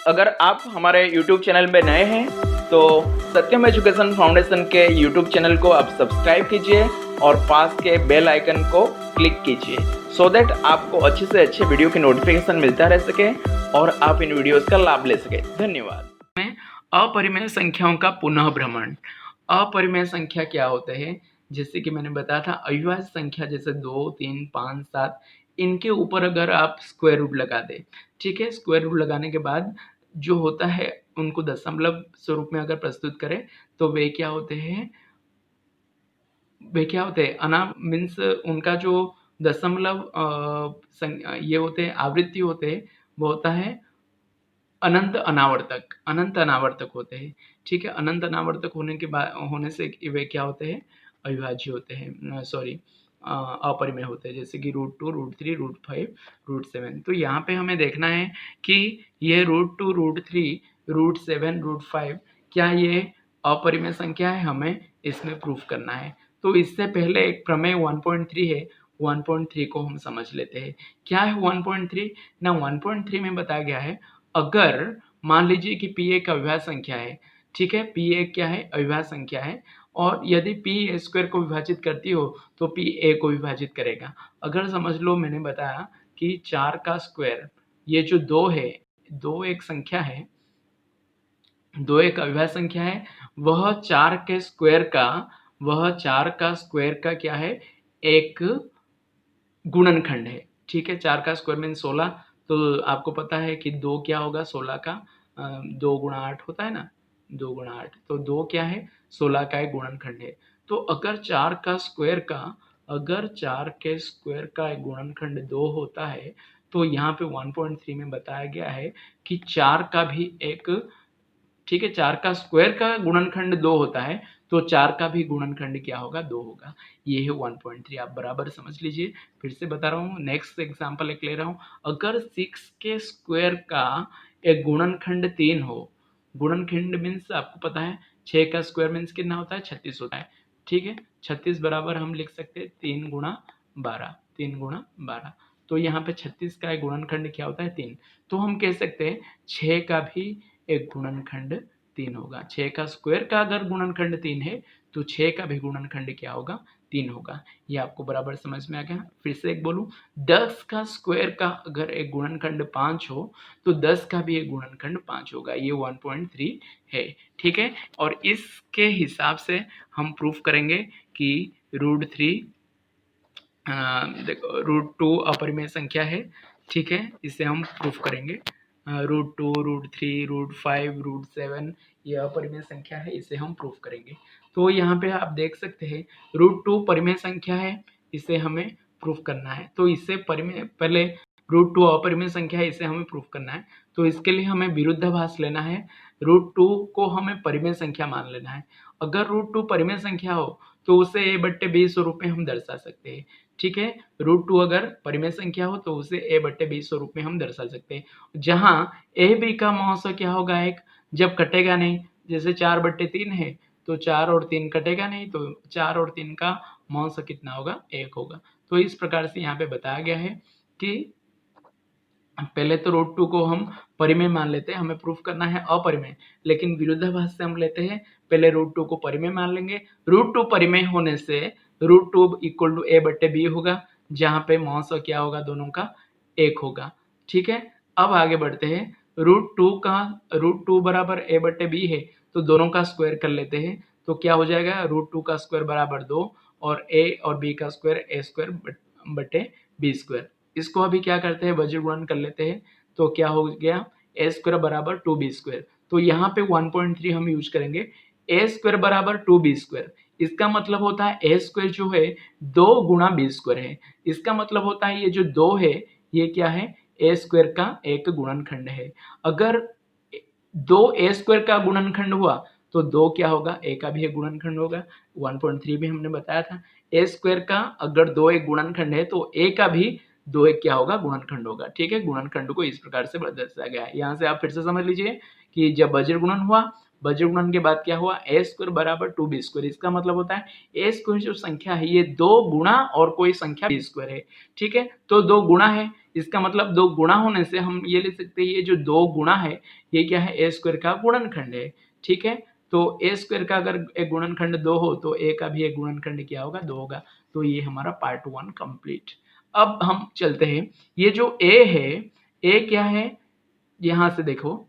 अगर आप हमारे YouTube चैनल में नए हैं तो सत्यम एजुकेशन फाउंडेशन के YouTube चैनल को आप सब्सक्राइब कीजिए और पास के बेल आइकन को क्लिक कीजिए सो दैट आपको अच्छे से अच्छे वीडियो की नोटिफिकेशन मिलता रह सके और आप इन वीडियोस का लाभ ले सके। धन्यवाद। अपरिमेय संख्याओं का पुनः भ्रमण। अपरिमेय संख्या क्या होते हैं? जैसे कि मैंने बताया था, अविभाज्य संख्या जैसे 2, 3, 5, 7, इनके ऊपर अगर आप स्क्वायर रूट लगा दें, ठीक है, स्क्वायर रूट लगाने के बाद जो होता है उनको दशमलव स्वरूप में अगर प्रस्तुत करें तो वे क्या होते हैं, अना मीन्स उनका जो दशमलव ये होते हैं, आवृत्ति होते हैं, वो होता है अनंत अनावर्तक होते हैं। ठीक है, अनंत अनावर्तक होने के बाद होने से वे क्या होते हैं, अविभाज्य होते हैं, अपरिमेय होते हैं, जैसे कि √2, √3, √5, √7। तो यहाँ पे हमें देखना है कि ये √2, √3, √7, √5 क्या ये अपरिमेय संख्या है, हमें इसमें प्रूफ करना है। तो इससे पहले एक प्रमेय 1.3 है, 1.3 को हम समझ लेते हैं। क्या है 1.3 ना? 1.3 में बताया गया है, अगर मान लीजिए कि P एक अविभाज्य संख्या है, ठीक है, P एक क्या है, अविभाज्य संख्या है, और यदि P स्क्वायर को विभाजित करती हो तो P A को विभाजित करेगा। अगर समझ लो मैंने बताया कि 4 का स्क्वायर, ये जो 2 है, 2 एक संख्या है, 2 एक अविभाज्य संख्या है, वह 4 के स्क्वायर का क्या है, एक गुणनखंड है। ठीक है, 4 का स्क्वायर मीन 16, तो आपको पता है कि 2 क्या होगा, 16 का 2 गुणा 8 होता है ना, 2 गुणा 8, तो 2 क्या है, 16 का एक गुणनखंड है। तो अगर 4 के स्क्वायर का एक गुणनखंड 2 होता है तो यहाँ पे 1.3 में बताया गया है कि 4 का भी एक, ठीक है, 4 का स्क्वायर का गुणनखंड 2 होता है, तो 4 का भी गुणनखंड क्या होगा, 2 होगा। ये है 1.3, आप बराबर समझ लीजिए। फिर से बता रहा हूँ, नेक्स्ट एग्जांपल एक ले रहा हूँ। अगर 6 के स्क्वायर का एक गुणनखंड 3 हो, गुणनखंड मीन्स आपको पता है 6 का स्क्वायर मीन्स कितना होता है, 36 होता है। ठीक है, 36 बराबर हम लिख सकते हैं 3 गुणा 12, 3 गुणा 12। तो यहाँ पे 36 का एक गुणनखंड क्या होता है, 3। तो हम कह सकते हैं 6 का भी एक गुणनखंड 3 होगा। 6 का स्क्वायर का अगर गुणनखंड 3 है तो 6 का भी गुणनखंड क्या होगा, 3 होगा। ये आपको बराबर समझ में आ गया। फिर से एक बोलूं, 10 का स्क्वायर का अगर एक गुणनखंड 5 हो तो 10 का भी एक गुणनखंड 5 होगा। ये 1.3 है। ठीक है, और इसके हिसाब से हम प्रूफ करेंगे कि √3 देखो √2 अपरिमेय संख्या है। ठीक है, इसे हम प्रूफ करेंगे। √2, √3, √5, √7 ये अपरिमेय संख्या है, इसे हम प्रूफ करेंगे। तो यहाँ पे आप देख सकते हैं √2 परिमेय संख्या है, इसे हमें प्रूफ करना है। तो इससे परिमेय, पहले √2 अपरिमेय संख्या है, इसे हमें प्रूफ करना है। तो इसके लिए हमें विरुद्धाभास लेना है, √2 को हमें परिमेय संख्या मान लेना है। अगर √2 परिमेय संख्या हो तो उसे a/b स्वरूप में हम दर्शा सकते हैं। ठीक है, √2 अगर परिमेय संख्या हो तो उसे a/b स्वरूप में हम दर्शा सकते हैं, जहां a/b का महोत्सव क्या होगा, एक, जब कटेगा नहीं, जैसे 4/3 है तो 4 और 3 कटेगा नहीं, तो 4 और 3 का महोत्सव कितना होगा, 1 होगा। तो इस प्रकार से यहाँ पे बताया गया है कि पहले तो √2 को हम परिमेय मान लेते हैं, हमें प्रूफ करना है अपरिमेय, लेकिन विरोधाभास से हम लेते हैं, पहले √2 को परिमेय मान लेंगे। √2 परिमेय होने से √2 = a/b होगा, जहाँ पे महोत्सव क्या होगा, दोनों का 1 होगा। ठीक है, अब आगे बढ़ते हैं। √2 बराबर a/b है, तो दोनों का स्क्वायर कर लेते हैं, तो क्या हो जाएगा, √2 का स्क्वायर बराबर 2 और a और b का स्क्वायर a²/b²। इसको अभी क्या करते हैं, वज्र गुणन कर लेते हैं, तो क्या हो गया, a² बराबर 2b²। तो यहाँ पे 1.3 हम यूज करेंगे, a² बराबर 2b²। इसका मतलब होता है a² जो है 2 गुणा b² है। इसका मतलब होता है ये जो 2 है ये क्या है, a² का एक गुणनखंड है। अगर 2 a² का गुणनखंड हुआ तो 2 क्या होगा, a का भी एक गुणनखंड होगा। 1.3 भी हमने बताया था, a² का अगर 2 एक गुणनखंड है तो a का भी 2 एक क्या होगा, गुणनखंड होगा। ठीक है, गुणनखंड को इस प्रकार से दर्शाया गया है। यहाँ से आप फिर से समझ लीजिए कि जब वज्र गुणन हुआ बज्र गुणन के बाद क्या हुआ, ए स्क्वायर बराबर 2b स्क्वायर। इसका मतलब होता है ए स्क्वायर जो संख्या है ये 2 गुणा और कोई संख्या b स्क्वायर है, ठीक है। तो 2 गुणा है, इसका मतलब 2 गुणा होने से हम ये लिख सकते हैं ये जो 2 गुणा है ये क्या है, ए स्क्वायर का गुणनखंड है, ठीक है। तो ए स्क्वायर का अगर एक गुणनखंड 2 हो तो ए का भी एक गुणनखंड क्या होगा, 2 होगा। तो ये हमारा पार्ट 1 कंप्लीट। अब हम चलते हैं, ये जो ए है, ए क्या है, यहां से देखो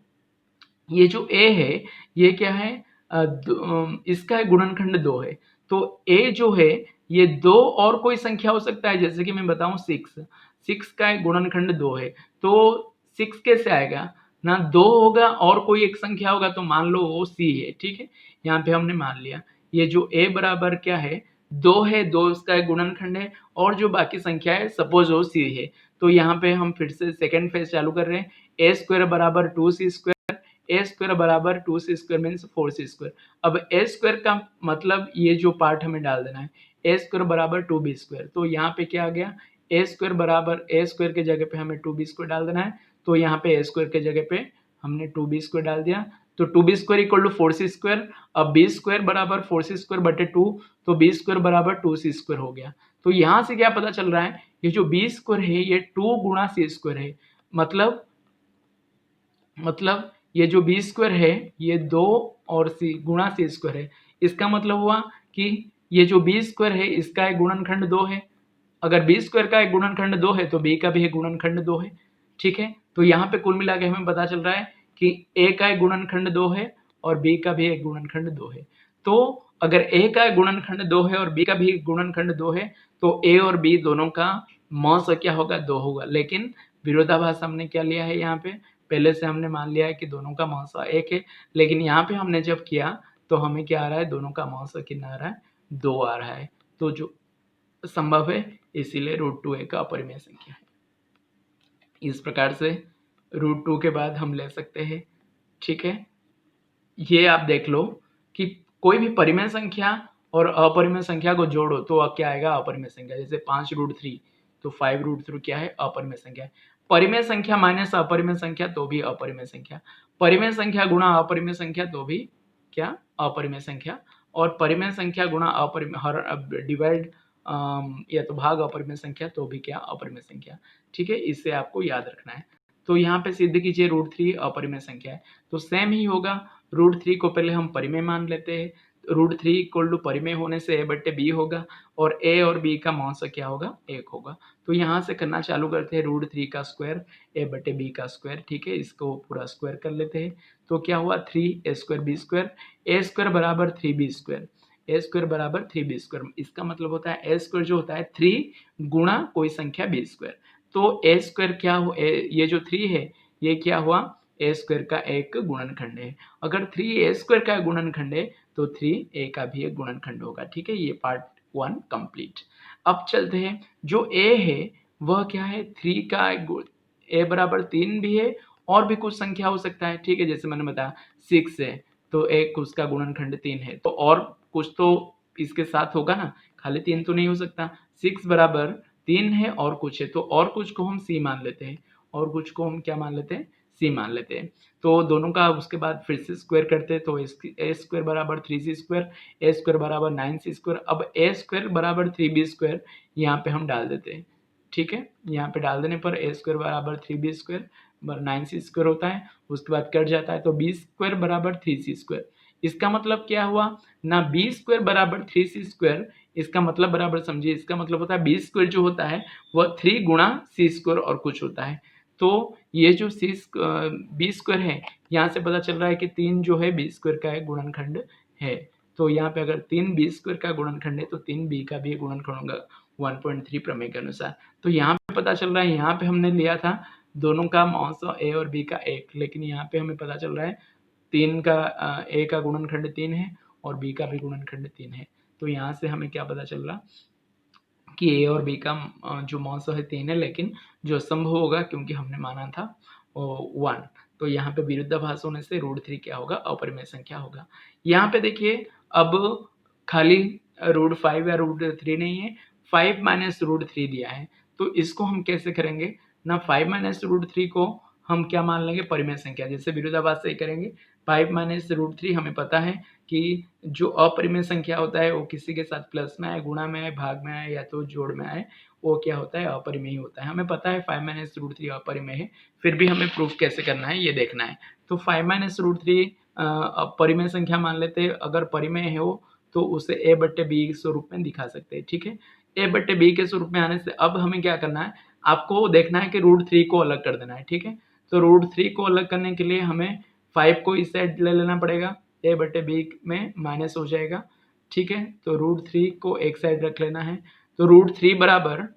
ये जो ए है ये क्या है, इसका गुणनखंड 2 है। तो ए जो है ये 2 और कोई संख्या हो सकता है, जैसे कि मैं बताऊं 6 का गुणनखंड 2 है। तो 6 कैसे आएगा ना, 2 होगा और कोई एक संख्या होगा, तो मान लो वो सी है, ठीक है। यहाँ पे हमने मान लिया ये जो ए बराबर क्या है, 2 है, 2 इसका गुणनखंड है, और जो बाकी संख्या है सपोज वो सी है। तो यहाँ पे हम फिर से सेकेंड फेज चालू कर रहे हैं, ए स्क्वायर बराबर 2c स्क्वायर, ए स्क्वायर बराबर 2c square means 4c square. अब ए स्क्वायर का मतलब ये जो पार्ट हमें डाल देना है, ए स्क्वायर बराबर 2b स्क्वायर। तो यहाँ पे क्या आ गया, ए स्क्वायर बराबर ए स्क्वायर के जगह पे हमें 2b स्क्वायर डाल देना है। तो यहाँ पे ए स्क्वायर के जगह पे हमने 2b स्क्वायर डाल दिया, तो 2b square equal to 4c square. अब b स्क्वायर बराबर 4c स्क्वायर बटे 2, तो b स्क्वायर बराबर 2c स्क्वायर हो गया। तो यहाँ से क्या पता चल रहा है, ये जो b स्क्वायर है ये 2 गुणा c स्क्वायर है। मतलब ये जो बी स्क्वायर है ये 2 और सी गुणा सी स्क्वायर है। इसका मतलब हुआ कि ये जो बी स्क्वायर है इसका एक गुणनखंड 2 है। अगर बी स्क्वायर का एक गुणनखंड 2 है तो बी का भी एक गुणनखंड 2 है, ठीक है। तो यहाँ पे कुल मिला के हमें पता चल रहा है कि ए का एक गुणनखंड 2 है और बी का भी एक गुणनखंड 2 है। तो अगर ए का एक गुणनखंड 2 है और बी का भी गुणनखंड 2 है तो ए और बी दोनों का मौसा क्या होगा, 2 होगा। लेकिन विरोधाभास हमने क्या लिया है, यहाँ पे पहले से हमने मान लिया है कि दोनों का मौसा 1 है, लेकिन यहाँ पे हमने जब किया तो हमें क्या आ रहा है, दोनों का मौसा कितना आ रहा है, 2 आ रहा है। तो जो संभव है, इसीलिए √2 एक अपरिमेय संख्या है। इस प्रकार से √2 के बाद हम ले सकते हैं, ठीक है। ये आप देख लो कि कोई भी परिमेय संख्या और अपरिमेय संख्या को जोड़ो तो क्या आएगा, अपरिमेय संख्या। जैसे 5√3 तो 5√3 क्या है, अपरिमेय संख्या है। परिमेय संख्या माइनस अपरिमेय संख्या तो भी अपरिमेय संख्या, परिमेय संख्या गुणा अपरिमेय संख्या तो भी क्या, अपरिमेय संख्या, और परिमेय संख्या गुणा अपरिमेय डिवाइड या तो भाग अपरिमेय संख्या तो भी क्या, अपरिमेय संख्या, ठीक है। इससे आपको याद रखना है। तो यहाँ पे सिद्ध कीजिए √3 अपरिमेय संख्या है, तो सेम ही होगा। √3 को पहले हम परिमेय मान लेते हैं, √3 इक्वल टू परिमेय होने से a बट्टे b होगा, और a और b का मौसा क्या होगा, 1 होगा। तो यहाँ से करना चालू करते हैं, √3 का स्क्वायर a बट्टे b का स्क्वायर, ठीक है। इसको पूरा स्क्वायर कर लेते हैं, तो क्या हुआ 3a square b square, a square बराबर 3b स्क्वायर, a स्क्वायर बराबर 3b स्क्वायर। इसका मतलब होता है a स्क्वायर जो होता है 3 गुणा कोई संख्या b स्क्वायर। तो a स्क्वायर क्या हो, ये जो 3 है ये क्या हुआ, ए स्क्वायर का एक गुणनखंड है। अगर 3a स्क्वायर का गुणनखंड है तो 3a का भी एक गुणनखंड होगा, ठीक है। ये पार्ट 1 कंप्लीट। अब चलते हैं, जो a है वह क्या है, 3 का a बराबर 3 भी है और भी कुछ संख्या हो सकता है, ठीक है। जैसे मैंने बताया 6 है तो एक उसका गुणनखंड 3 है, तो और कुछ तो इसके साथ होगा ना, खाली 3 तो नहीं हो सकता। 6 बराबर 3 है और कुछ है, तो और कुछ को हम c मान लेते हैं, और कुछ को हम क्या मान लेते हैं, c मान लेते हैं। तो दोनों का उसके बाद फिर से स्क्वायर करते हैं, तो a स्क्वायर बराबर 3c स्क्वायर, a स्क्वायर बराबर 9c स्क्वायर। अब a स्क्वायर बराबर 3b स्क्वायर यहाँ पे हम डाल देते हैं, ठीक है। यहाँ पे डाल देने पर a स्क्वायर बराबर 3b स्क्वायर 9c स्क्वायर होता है, उसके बाद कट जाता है, तो b स्क्वायर बराबर 3c स्क्वायर। इसका मतलब क्या हुआ ना, b स्क्वायर बराबर 3c स्क्वायर, इसका मतलब बराबर समझिए, इसका मतलब होता है b स्क्वायर जो होता है वह 3 गुणा c स्क्वायर और कुछ होता है। तो ये जो b स्क्वायर है, यहाँ से पता चल रहा है कि 3 जो है b स्क्वायर का एक गुणनखंड है। तो यहाँ पे अगर 3 b स्क्वायर का गुणनखंड है तो 3 b का भी गुणनखंड होगा 1.3 प्रमेय के अनुसार। तो यहाँ पे पता चल रहा है, यहाँ पे हमने लिया था दोनों का मौसा a और b का 1, लेकिन यहाँ पे हमें पता चल रहा है 3 का a का गुणनखंड 3 है और b का भी गुणनखंड 3 है। तो यहाँ से हमें क्या पता चल रहा कि a और b का जो मौसा है 3 है, लेकिन जो असंभव होगा क्योंकि हमने माना था 1। तो यहाँ पे विरुद्धाभास होने से √3 क्या होगा, अपरिमेय संख्या होगा। यहाँ पे देखिए अब खाली √5 या √3 नहीं है, 5 माइनस √3 दिया है। तो इसको हम कैसे करेंगे ना, 5 माइनस √3 को हम क्या मान लेंगे, परिमेय संख्या। जैसे विरोधाभास से करेंगे 5 माइनस रूट 3 हमें पता है कि जो अपरिमेय संख्या होता है वो किसी के साथ प्लस में आए, गुणा में आए, भाग में आए या तो जोड़ में आए, वो क्या होता है, अपरिमेय होता है। हमें पता है 5 माइनस रूट 3 अपरिमेय है, फिर भी हमें प्रूफ कैसे करना है ये देखना है। तो 5 माइनस रूट 3 परिमेय संख्या मान लेते हैं, अगर परिमेय है वो तो उसे a बट्टे बी के स्वरूप में दिखा सकते हैं, ठीक है। a बट्टे बी के स्वरूप में आने से अब हमें क्या करना है, आपको देखना है कि रूट 3 को अलग कर देना है, ठीक है। तो रूट 3 को अलग करने के लिए हमें 5 को इस साइड ले लेना पड़ेगा, a बट्टे बी में माइनस हो जाएगा, ठीक है। तो रूट 3 को एक साइड रख लेना है, तो रूट 3 बराबर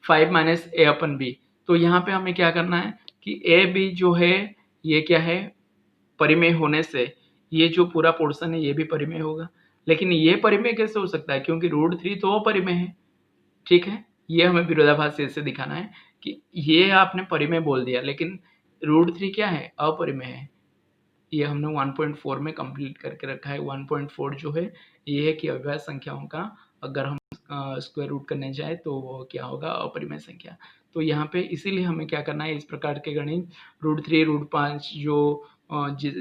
5 माइनस ए अपन बी। तो यहाँ पे हमें क्या करना है कि ए बी जो है ये क्या है, परिमेय होने से ये जो पूरा पोर्शन है ये भी परिमेय होगा। लेकिन ये परिमेय कैसे हो सकता है, क्योंकि रूट 3 तो अपरिमेय है, ठीक है। ये हमें विरोधाभास से दिखाना है कि ये आपने परिमेय बोल दिया लेकिन रूट 3 क्या है, अपरिमेय है। ये हमने 1.4 में कंप्लीट करके रखा है। 1.4 जो है ये है कि अव्यय संख्याओं का अगर हम स्क्वायर रूट करने जाए तो वो क्या होगा, अपरिमेय संख्या। तो यहाँ पे इसीलिए हमें क्या करना है, इस प्रकार के गणित रूट 3 रूट 5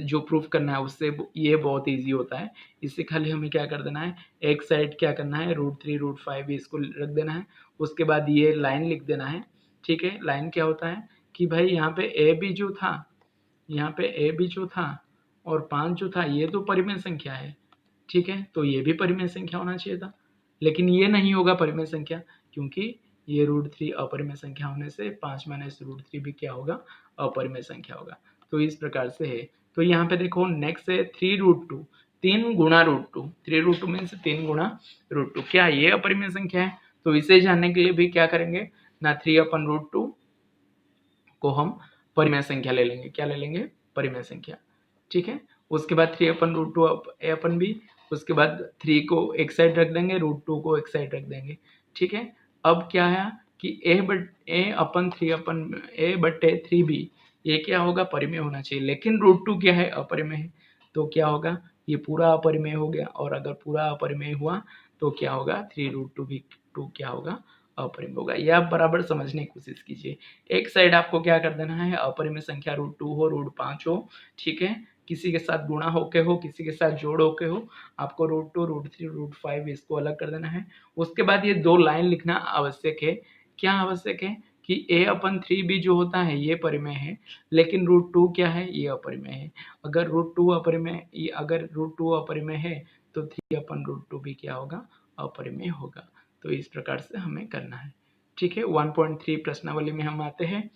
जो प्रूफ करना है उससे ये बहुत इजी होता है। इससे खाली हमें क्या कर देना है, एक साइड क्या करना है, रूट 3 रूट 5 इसको रख देना है, उसके बाद ये लाइन लिख देना है, ठीक है। लाइन क्या होता है कि भाई यहाँ पे ए बी जो था, यहाँ पे ए बी जो था और 5 जो था ये तो परिमेय संख्या है, ठीक है। तो ये भी परिमेय संख्या होना चाहिए था, लेकिन ये नहीं होगा परिमेय संख्या, क्योंकि ये रूट 3 अपरिमेय संख्या होने से 5 माइनस रूट 3 भी क्या होगा, अपरिमेय संख्या होगा। तो इस प्रकार से है। तो यहाँ पे देखो नेक्स्ट है 3 रूट 2, 3 गुणा रूट 2, 3 रूट 2 मीन्स 3 गुणा रूट 2, क्या ये अपरिमेय संख्या है। तो इसे जानने के लिए भी क्या करेंगे ना, 3 अपन रूट 2 को हम परिमेय संख्या ले लेंगे, क्या ले लेंगे, परिमेय संख्या, ठीक है। उसके बाद 3 अपन रूट 2 ए अपन बी, उसके बाद 3 को एक साइड रख देंगे, रूट 2 को एक साइड रख देंगे, ठीक है। अब क्या है कि ए अपन 3 अपन ए बट्टे 3 बी ये क्या होगा, परिमेय होना चाहिए, लेकिन रूट 2 क्या है, अपरिमेय है। तो क्या होगा, ये पूरा अपरिमेय हो गया, और अगर पूरा अपरिमेय हुआ तो क्या होगा, 3 रूट 2 भी 2 क्या होगा, अपरिमेय होगा। ये आप बराबर समझने की कोशिश कीजिए। एक साइड आपको क्या कर देना है, अपरिमेय संख्या रूट 2 हो, रूट 5 हो, ठीक है। किसी के साथ गुणा होके हो, किसी के साथ जोड़ होके हो, आपको रूट 2 रूट 3 रूट 5 इसको अलग कर देना है। उसके बाद ये 2 लाइन लिखना आवश्यक है। क्या आवश्यक है कि a अपन 3 भी जो होता है ये परिमेय है, लेकिन रूट 2 क्या है, ये अपरिमेय है। अगर रूट 2 अपरिमेय है तो 3 अपन रूट 2 भी क्या होगा, अपरिमेय होगा। तो इस प्रकार से हमें करना है, ठीक है। 1.3 प्रश्नावली में हम आते हैं।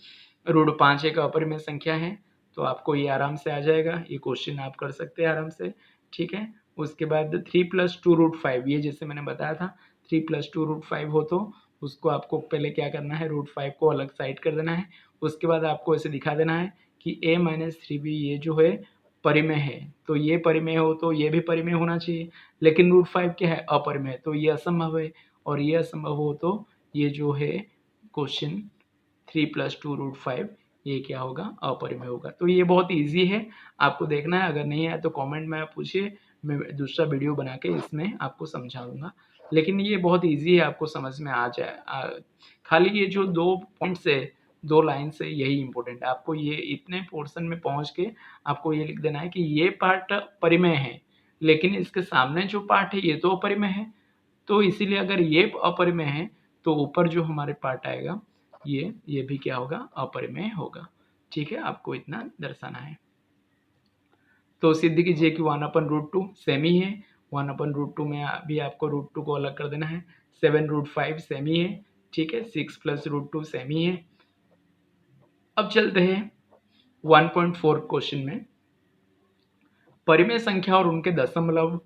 रूट 5 एक अपरिमेय संख्या है, तो आपको ये आराम से आ जाएगा, ये क्वेश्चन आप कर सकते हैं आराम से, ठीक है। उसके बाद 3 + 2 रूट 5, ये जैसे मैंने बताया था 3 + 2 रूट 5 हो तो उसको आपको पहले क्या करना है, रूट 5 को अलग साइड कर देना है। उसके बाद आपको ऐसे दिखा देना है कि a - 3b ये जो है परिमेय है, तो ये परिमेय हो तो ये भी परिमेय होना चाहिए, लेकिन रूट 5 क्या है, अपरिमेय, तो ये असंभव है। और ये असंभव हो तो ये जो है क्वेश्चन 3 + 2 रूट 5 ये क्या होगा, अपरिमेय होगा। तो ये बहुत इजी है, आपको देखना है, अगर नहीं आया तो कमेंट में आप पूछिए, मैं दूसरा वीडियो बना के इसमें आपको समझा दूंगा। लेकिन ये बहुत इजी है, आपको समझ में आ जाए। खाली ये जो 2 पॉइंट्स है, 2 लाइन से, यही इंपॉर्टेंट है। आपको ये इतने पोर्शन में पहुंच के आपको ये लिख देना है कि ये पार्ट परिमेय है, लेकिन इसके सामने जो पार्ट है ये तो अपरिमेय है। तो इसीलिए अगर ये अपरिमेय है तो ऊपर जो हमारे पार्ट आएगा ये भी क्या होगा, अपरिमेय होगा, ठीक है। आपको इतना दर्शाना है। तो सिद्ध कीजिए कि 1/√2 सेम ही है। 1/√2 में भी आपको रूट 2 को अलग कर देना है। 7√5 सेम ही है, ठीक है। 6 + √2 सेम ही है। अब चलते हैं 1.4 क्वेश्चन में, परिमेय संख्या और उनके दशमलव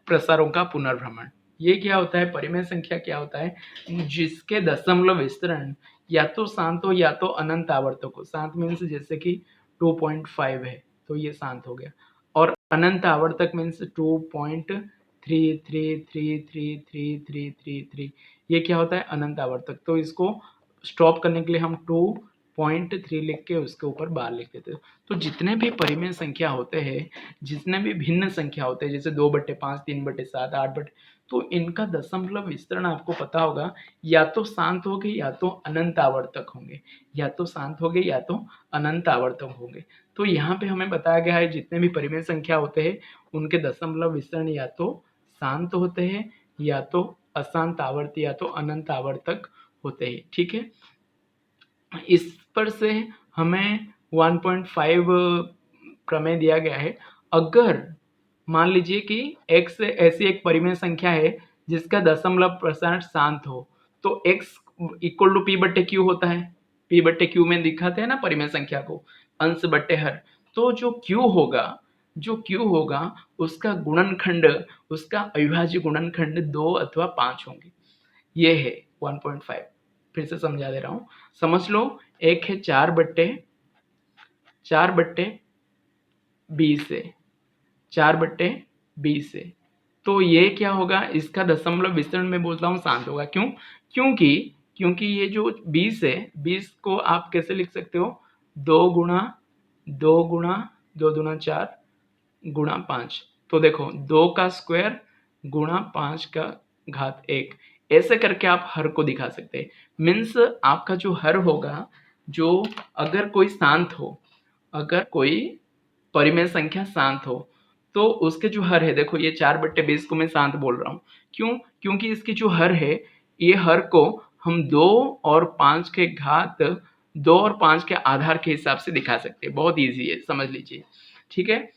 प्रसारों का पुनर्भ्रमण। ये क्या होता है, परिमेय संख्या क्या होता है, जिसके दशमलव विस्तरण या तो शांत हो या तो अनंत आवर्तक हो। शांत मीन्स जैसे कि 2.5 है तो ये शांत हो गया, और अनंत आवर्तक मीन्स 2.33333333, ये क्या होता है, अनंत आवर्तक। तो इसको स्टॉप करने के लिए हम 2.3 लिख के उसके ऊपर बार लिख देते हैं। तो जितने भी परिमेय संख्या होते हैं, जितने भी भिन्न संख्या होते हैं, जैसे 2/5, 3/7, 8/, तो इनका दशमलव विस्तरण आपको पता होगा, या तो शांत होंगे या तो अनंत आवर्तक होंगे, या तो शांत होंगे या तो अनंत आवर्तक होंगे। तो यहाँ पे हमें बताया गया है जितने भी परिमेय संख्या होते हैं उनके दशमलव विस्तरण या तो शांत होते हैं या तो अशांत आवर्त या तो अनंत आवर्तक होते हैं। ठीक है, इस पर से हमें 1.5 प्रमेय दिया गया है। अगर मान लीजिए कि x ऐसी एक परिमेय संख्या है जिसका दशमलव प्रसारण शांत हो, तो x इक्वल टू पी बट्टे क्यू होता है। पी बट्टे क्यू में दिखाते हैं ना परिमेय संख्या को, अंश बट्टे हर। तो जो क्यू होगा उसका गुणनखंड, उसका अविभाज्य गुणनखंड 2 अथवा 5 होंगे। ये है 1.5। फिर से समझा दे रहा हूँ, समझ लो। एक है 4 बट्टे 20 से 4 बट्टे 20 से, तो ये क्या होगा, इसका दशमलव विस्तरण में बोलता हूँ शांत होगा। क्यों? क्योंकि ये जो 20 है, 20 को आप कैसे लिख सकते हो, 2 गुणा 2 दूना 4 गुणा 5। तो देखो 2 का स्क्वायर गुणा 5 का घात 1, ऐसे करके आप हर को दिखा सकते हैं। मीन्स आपका जो हर होगा, जो अगर कोई शांत हो, अगर कोई परिमेय संख्या शांत हो, तो उसके जो हर है, देखो ये 4/20 को मैं शांत बोल रहा हूँ। क्यों? क्योंकि इसकी जो हर है, ये हर को हम 2 और 5 के घात 2 और 5 के आधार के हिसाब से दिखा सकते हैं। बहुत ईजी है, समझ लीजिए। ठीक है,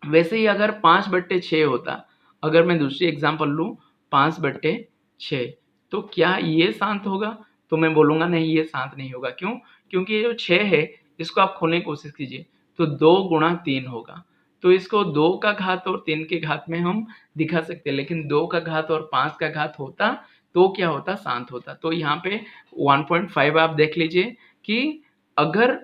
वैसे ही अगर 5/6 होता, अगर मैं दूसरी एग्जांपल लूँ 5/6, तो क्या ये शांत होगा? तो मैं बोलूँगा नहीं, ये शांत नहीं होगा। क्यों? क्योंकि ये जो 6 है, इसको आप खोलने की कोशिश कीजिए, तो 2 गुणा 3 होगा। तो इसको 2 का घात और 3 के घात में हम दिखा सकते हैं, लेकिन 2 का घात और 5 का घात होता तो क्या होता, शांत होता। तो यहाँ पे 1.5 आप देख लीजिए कि अगर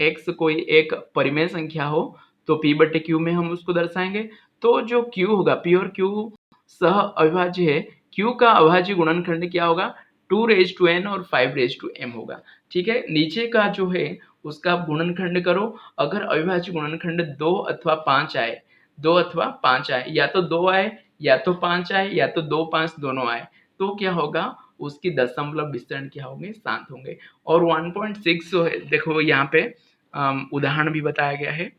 x कोई एक परिमेय संख्या हो, तो p बटे q में हम उसको दर्शाएंगे। तो जो q होगा, p और q सह अविभाज्य है, q का अविभाज्य गुणनखंड क्या होगा, 2n और 5m होगा। ठीक है, नीचे का जो है उसका आप गुणनखंड करो। अगर अविभाज्य गुणनखंड 2 अथवा 5 आए, 2 अथवा 5 आए, या तो 2 आए या तो 5 आए या तो 2 5 दोनों आए, तो क्या होगा, उसकी दशमलव विस्तरण क्या होंगे, शांत होंगे। और 1.6 जो है, देखो यहाँ पे उदाहरण भी बताया गया है,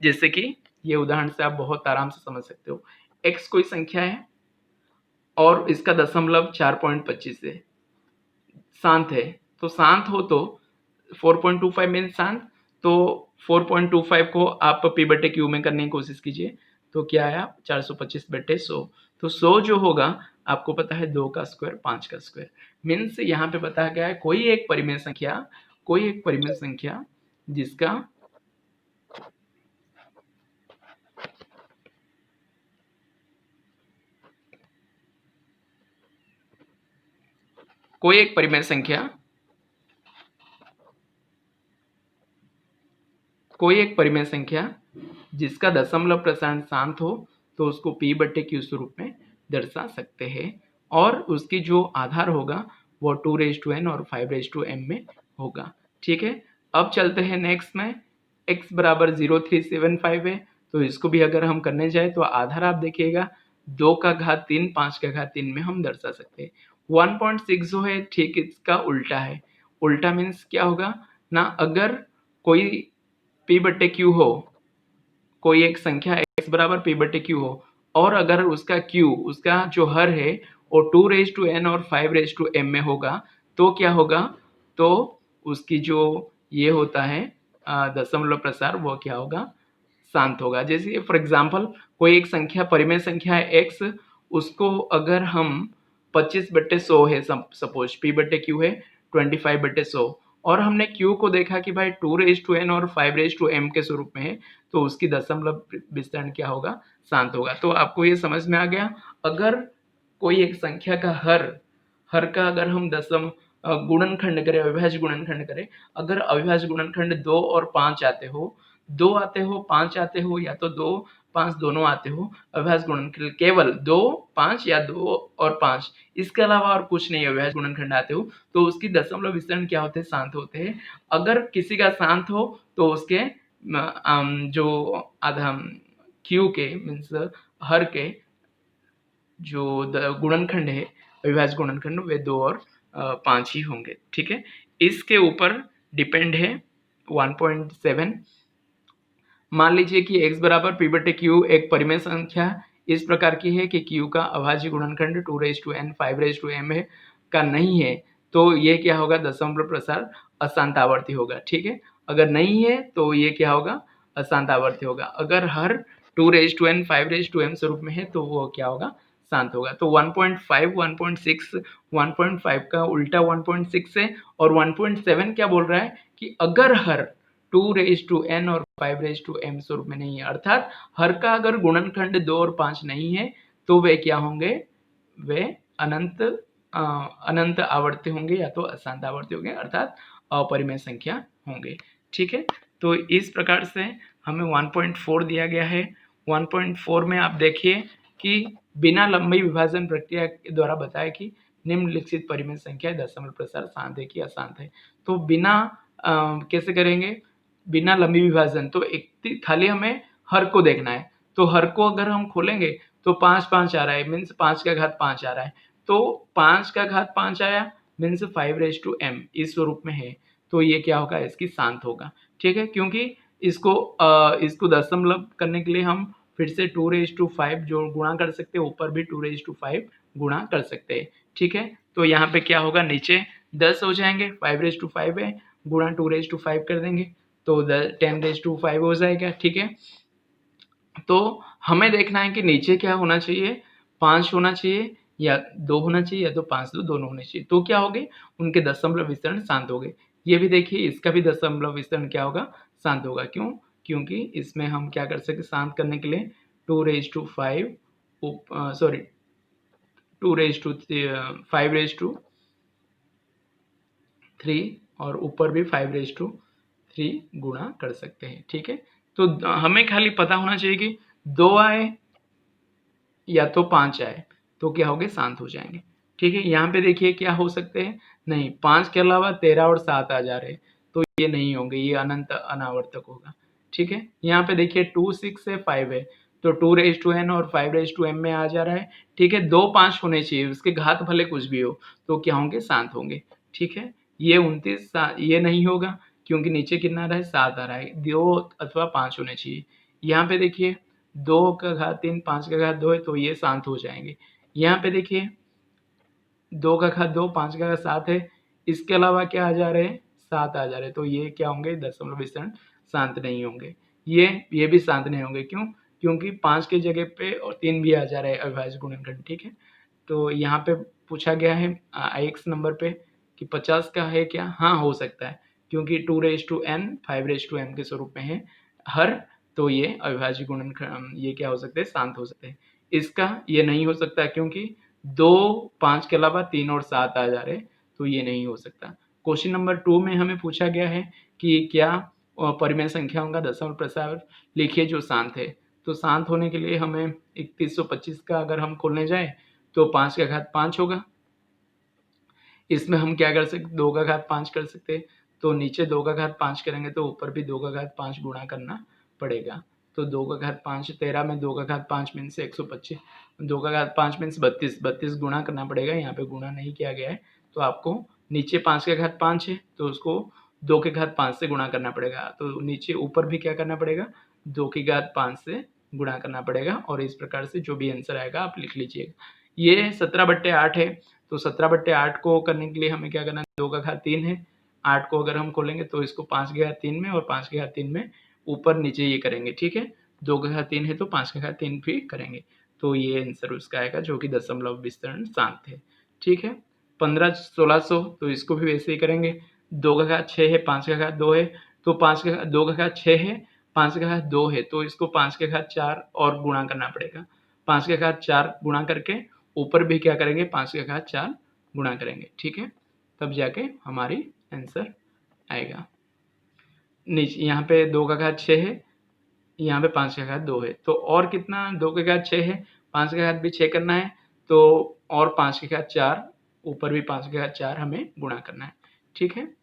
जैसे कि ये उदाहरण से आप बहुत आराम से समझ सकते हो। x कोई संख्या है और इसका दशमलव 4.25 है, शांत है। तो शांत हो तो 4.25 मीन्स शांत, तो 4.25 को आप p बटे क्यू में करने की कोशिश कीजिए, तो क्या आया, 425/100। तो 100 जो होगा, आपको पता है 2 का स्क्वायर 5 का स्क्वायर। मीन्स यहाँ पे बताया गया है कोई एक परिमेय संख्या जिसका कोई एक परिमेय संख्या जिसका दशमलव प्रसारण शांत हो, तो उसको p बटे क्यू स्वरूप में दर्शा सकते हैं। और उसकी जो आधार होगा वो 2n और 5m में होगा। ठीक है, अब चलते हैं नेक्स्ट में। x बराबर 0375 है, तो इसको भी अगर हम करने जाए तो आधार आप देखिएगा 2 का घात 3 5 का घात 3 में हम दर्शा सकते हैं। 1.6 जो है ठीक इसका उल्टा है। उल्टा मीन्स क्या होगा ना, अगर कोई p बटे क्यू हो, कोई एक संख्या x बराबर p बटे क्यू हो, और अगर उसका q, उसका जो हर है वो 2n और 5m में होगा, तो क्या होगा, तो उसकी जो ये होता है दशमलव प्रसार, वो क्या होगा, शांत होगा। जैसे फॉर एग्जांपल कोई एक संख्या परिमेय संख्या है x, उसको अगर हम 25/100 है, सपोज p बटे क्यू है 25/100, और हमने q को देखा कि भाई 2n और 5m के स्वरूप में है, तो उसकी दशमलव विस्तरण क्या होगा, शांत होगा। तो आपको ये समझ में आ गया, अगर कोई एक संख्या का हर का अगर हम गुणनखंड करें, अविभाज्य गुणनखंड करें, अगर अविभाज्य गुणनखंड 2 और 5 आते हो, 2 आते हो 5 आते हो, या तो 2 5 दोनों आते हो, अविभाज्य गुणनखंड केवल 2 5 या 2 और 5, इसके अलावा और कुछ नहीं अविभाज्य गुणनखंड आते हो, तो उसकी दशमलव विस्तरण क्या होते हैं, शांत होते हैं। अगर किसी का शांत हो तो उसके जो आधा क्यू के मीन्स हर के जो गुणनखंड है, अविभाज्य गुणनखंड, वे 2 और 5 ही होंगे। ठीक है, इसके ऊपर डिपेंड है 1.7। मान लीजिए कि x बराबर p बटे q एक परिमेय संख्या इस प्रकार की है कि q का अभाज्य गुणनखंड 2n 5m है का नहीं है, तो ये क्या होगा, दशमलव प्रसार अशांत आवर्ती होगा। ठीक है, अगर नहीं है तो ये क्या होगा, अशांत आवर्ती होगा। अगर हर 2n 5m स्वरूप में है तो वो क्या होगा, शांत होगा। तो 1.5 1.6 1.5 का उल्टा 1.6 है, और 1.7 क्या बोल रहा है कि अगर हर 2n और 5m स्वरूप में नहीं है, अर्थात हर का अगर गुणनखंड 2 और 5 नहीं है तो वे क्या होंगे, वे अनंत आवर्ती होंगे या तो अशांत आवर्ती होंगे, अर्थात अपरिमेय संख्या होंगे। ठीक है, तो इस प्रकार से हमें 1.4 दिया गया है। 1.4 में आप देखिए कि बिना लंबी विभाजन प्रक्रिया के द्वारा बताया कि निम्नलिखित परिमेय संख्या दशमलव प्रसार शांत है कि अशांत है। तो बिना कैसे करेंगे, बिना लंबी विभाजन, तो एक खाली हमें हर को देखना है। तो हर को अगर हम खोलेंगे तो 5 5 आ रहा है, मीन्स 5 का घात 5 आ रहा है। तो 5 का घात 5 आया मीन्स 5m इस स्वरूप में है, तो ये क्या होगा, इसकी शांत होगा। ठीक है, क्योंकि इसको दशमलव करने के लिए हम फिर से 2/5 जो गुणा कर सकते हैं, ऊपर भी 2/5 गुणा कर सकते हैं। ठीक है, तो यहाँ पे क्या होगा, नीचे 10 हो जाएंगे, 5/5 है, गुणा 2/5 कर देंगे तो 10/5 हो जाएगा। ठीक है, तो हमें देखना है कि नीचे क्या होना चाहिए, 5 होना चाहिए या 2 होना चाहिए, या तो 5 2 दोनों होने चाहिए। तो क्या होगे, उनके दशमलव विस्तरण शांत हो गए। ये भी देखिए, इसका भी दशमलव विस्तरण क्या होगा, शांत होगा। क्यों, क्योंकि इसमें हम क्या कर सकते, शांत करने के लिए 2/5 सॉरी 5/3 और ऊपर भी 5/3 गुणा कर सकते हैं। ठीक है, तो हमें खाली पता होना चाहिए कि 2 आए या तो 5 आए तो क्या होंगे, शांत हो जाएंगे। ठीक है, यहाँ पे देखिए क्या हो सकते हैं, नहीं 5 के अलावा 13 और 7 आ जा रहे हैं, तो ये नहीं होंगे, ये अनंत अनावर्तक होगा। ठीक है, यहाँ पे देखिए 2 6 है 5 है, तो 2n और 5m में आ जा रहा है। ठीक है, 2 5 होने चाहिए, उसके घात भले कुछ भी हो, तो क्या होंगे, शांत होंगे। ठीक है, ये 29 ये नहीं होगा क्योंकि नीचे कितना आ रहा है, 7 आ रहा है, 2 अथवा 5 होने चाहिए। यहाँ पे देखिए 2 का घात 3 5 का घात 2 है, तो ये शांत हो जाएंगे। यहाँ पे देखिए 2 का घात 2 5 का घात 7 है, इसके अलावा क्या आ जा रहे हैं, 7 आ जा रहे हैं, तो ये क्या होंगे, दशमलव विस्तरण शांत नहीं होंगे। ये भी शांत नहीं होंगे। क्यों, क्योंकि 5 की जगह पे और 3 भी आ जा रहा है अविभाज्य गुणनखंड। ठीक है, तो यहाँ पे पूछा गया है x नंबर पे कि 50 का है क्या, हाँ हो सकता है, क्योंकि 2n 5m के स्वरूप में है हर, तो ये अविभाज्य गुणनखंड ये क्या हो सकते हैं, शांत हो सकते हैं। इसका ये नहीं हो सकता क्योंकि 2 5 के अलावा 3 और 7 आ जा रहे, तो ये नहीं हो सकता। क्वेश्चन नंबर 2 में हमें पूछा गया है कि क्या परिमेय संख्याओं का दशमलव प्रसार लिखिए जो शांत है। तो शांत होने के लिए हमें 3125 का अगर हम खोलने जाए तो 5 का घात 5 होगा। इसमें हम क्या कर सकते, 2 का घात 5 कर सकते हैं, तो नीचे 2 का घात 5 करेंगे तो ऊपर भी 2 का घात 5 गुणा करना पड़ेगा। तो 2 का घात 5 13 में 2 का घात 5 मीन्स 125, 2 का घात 5 मीन्स 32 गुणा करना पड़ेगा। यहाँ पे गुणा नहीं किया गया है, तो आपको नीचे 5 का घात 5 है तो उसको 2 के घात 5 से गुणा करना पड़ेगा, तो नीचे ऊपर भी क्या करना पड़ेगा, 2 की घात 5 से गुणा करना पड़ेगा, और इस प्रकार से जो भी आंसर आएगा आप लिख लीजिएगा। ये 17/8 है, तो 17/8 को करने के लिए हमें क्या करना है, 2 का घात 3 है, 8 को अगर हम खोलेंगे तो इसको 5 के घात 3 में और 5 के घात 3 में ऊपर नीचे ये करेंगे। ठीक है, 2 का घात 3 है तो 5 का घात 3 भी करेंगे, तो ये आंसर उसका आएगा जो कि दशमलव विस्तरण शांत है। ठीक है, 15 1600 तो इसको भी वैसे ही करेंगे। 2 का घात 6 है, 5 का घात 2 है, तो 2 का घात 6 है, 5 का घात 2 है, तो इसको 5 के घात 4 और गुणा करना पड़ेगा। 5 के घात 4 गुणा करके ऊपर भी क्या करेंगे, 5 के घात 4 गुणा करेंगे। ठीक है, तब जाके हमारी आंसर आएगा। नीचे यहाँ पे 2 का घात 6 है, यहाँ पे 5 का घात 2 है, तो और कितना, 2 के घात 6 है, 5 का घात भी 6 करना है, तो और 5 के घात 4 ऊपर भी 5 के घात 4 हमें गुणा करना है। ठीक है,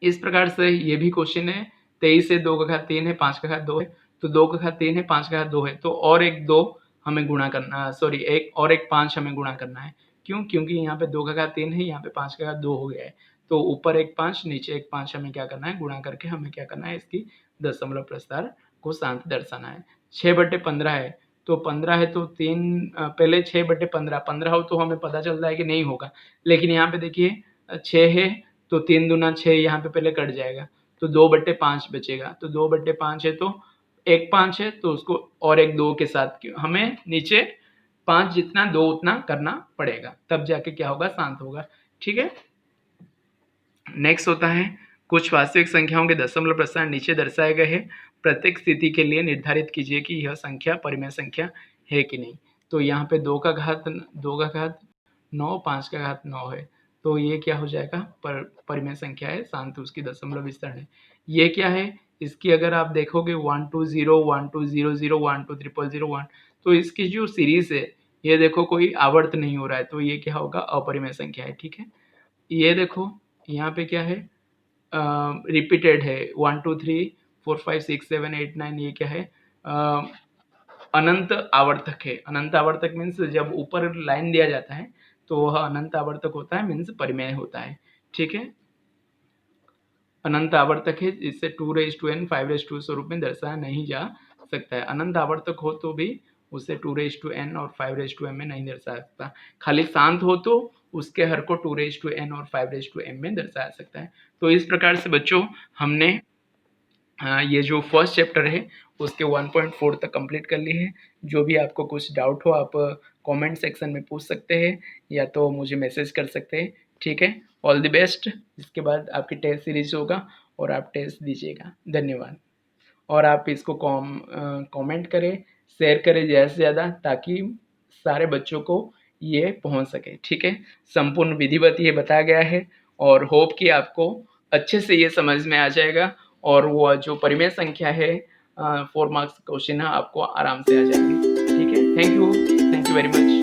इस प्रकार से ये भी क्वेश्चन है। 23 से 2 का घात 3 है, 5 का घात 2 है, तो 2 का घात 3 है, 5 का घात 2 है, तो और एक 2 हमें गुणा करना, सॉरी एक 5 हमें गुणा करना है। क्यों? क्योंकि यहाँ पे 2 का घात 3 है, यहाँ पे 5 का घात 2 हो गया है। तो ऊपर एक 5 नीचे एक 5 हमें क्या करना है, गुणा करके हमें क्या करना है, इसकी दशमलव प्रस्तार को शांत दर्शाना है। 6/15 है, तो 15 है तो 3 पहले 6/15 15 हो तो हमें पता चलता है कि नहीं होगा, लेकिन यहाँ पे देखिए 6 है तो 3 दूना 6 यहाँ पे पहले कट जाएगा, तो 2/5 बचेगा। तो 2/5 है तो एक 5 है तो उसको और एक 2 के साथ हमें नीचे 5 जितना 2 उतना करना पड़ेगा, तब जाके क्या होगा, शांत होगा। ठीक है। नेक्स्ट होता है कुछ वास्तविक संख्याओं के दशमलव प्रस्तार नीचे दर्शाए गए हैं, प्रत्येक स्थिति के लिए निर्धारित कीजिए कि यह संख्या परिमेय संख्या है कि नहीं। तो यहाँ पे 2 का घात 9, 5 का घात 9 है, तो ये क्या हो जाएगा, परिमेय संख्या है, शांत उसकी दशमलव विस्तरण है। ये क्या है, इसकी अगर आप देखोगे 1 2 0 1 2 0 0 1 2 0 0 1, तो इसकी जो सीरीज है ये देखो कोई आवर्त नहीं हो रहा है, तो ये क्या होगा, अपरिमेय संख्या है। ठीक है। ये देखो यहाँ पे क्या है, रिपीटेड है 1 2 3 4 5 6 7 8 9, ये क्या है, अनंत आवर्तक है। अनंत आवर्तक मीन्स जब ऊपर लाइन दिया जाता है तो वह अनंत आवर्तक होता है, मीन्स परिमेय होता है। ठीक है। अनंत आवर्तक है, जिससे 2n 5 स्वरूप में दर्शाया नहीं जा सकता है। अनंत आवर्तक हो तो भी उसे 2n और 5m में नहीं दर्शाया सकता। खाली शांत हो तो उसके हर को 2n और 5m में दर्शाया सकता है। तो इस प्रकार से बच्चों हमने ये जो फर्स्ट चैप्टर है उसके 1.4 तक कंप्लीट कर ली है। जो भी आपको कुछ डाउट हो आप कमेंट सेक्शन में पूछ सकते हैं या तो मुझे मैसेज कर सकते हैं। ठीक है। All the best. इसके बाद आपकी टेस्ट सीरीज होगा और आप टेस्ट दीजिएगा। धन्यवाद। और आप इसको कमेंट करें, शेयर करें ज़्यादा से ज़्यादा, ताकि सारे बच्चों को ये पहुंच सके। ठीक है। संपूर्ण विधिवत ये बताया गया है और होप कि आपको अच्छे से ये समझ में आ जाएगा और वो जो परिमेय संख्या है 4 मार्क्स क्वेश्चन है आपको आराम से आ जाएंगे। ठीक है। Thank you very much.